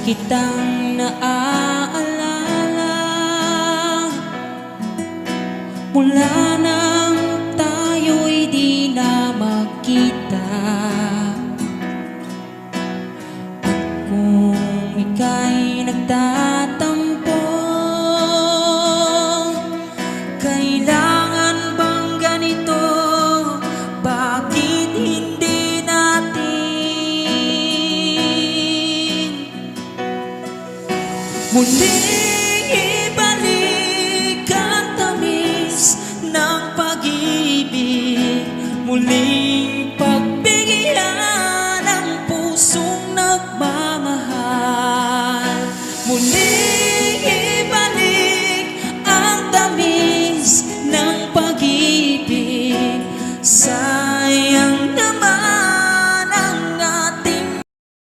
kitang naaalala mula nang tayo'y di na magkita. At kung ika'y nagtatampo, kailangan bang ganito? Bakit hindi natin muling ibalik ang tamis ng pag-ibig? Muling